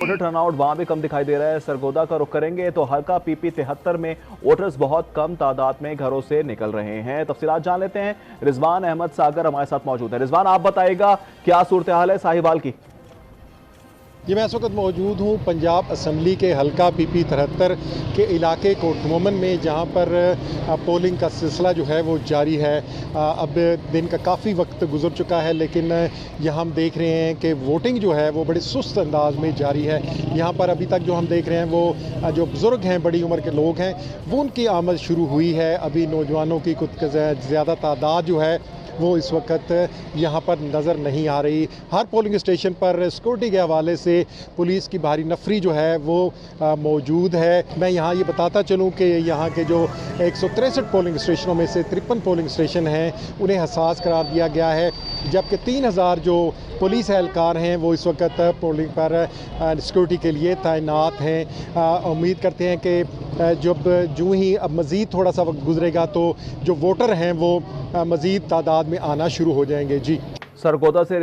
Voter turnout वहां भी कम दिखाई दे रहा है। सरगोदा का रुख करेंगे तो हल्का पीपी 73 में वोटर्स बहुत कम तादाद में घरों से निकल रहे हैं। तफसीलात जान लेते हैं। रिजवान अहमद सागर हमारे साथ मौजूद है। रिजवान, आप बताइएगा क्या सूरत हाल है साहिवाल की? जी, मैं इस वक्त मौजूद हूँ पंजाब असम्बली के हल्का पीपी 73 के इलाके कोटमोमन में, जहाँ पर पोलिंग का सिलसिला जो है वो जारी है। अब दिन का काफ़ी वक्त गुजर चुका है, लेकिन यहाँ हम देख रहे हैं कि वोटिंग जो है वो बड़े सुस्त अंदाज में जारी है। यहाँ पर अभी तक जो हम देख रहे हैं वो जो बुज़ुर्ग हैं, बड़ी उम्र के लोग हैं, वो उनकी आमद शुरू हुई है। अभी नौजवानों की कुछ ज़्यादा तादाद जो है वो इस वक्त यहाँ पर नज़र नहीं आ रही। हर पोलिंग स्टेशन पर सिक्योरिटी के हवाले से पुलिस की भारी नफरी जो है वो मौजूद है। मैं यहाँ ये बताता चलूँ कि यहाँ के जो 163 पोलिंग स्टेशनों में से 53 पोलिंग स्टेशन हैं उन्हें हसास करार दिया गया है, जबकि 3000 जो पुलिस एहलकार हैं वो इस वक्त पोलिंग पर सिक्योरिटी के लिए तैनात हैं। उम्मीद करते हैं कि जब जो ही अब मज़ीद थोड़ा सा वक्त गुजरेगा तो जो वोटर हैं वो मज़ीद तादाद में आना शुरू हो जाएंगे। जी, सरगोदा से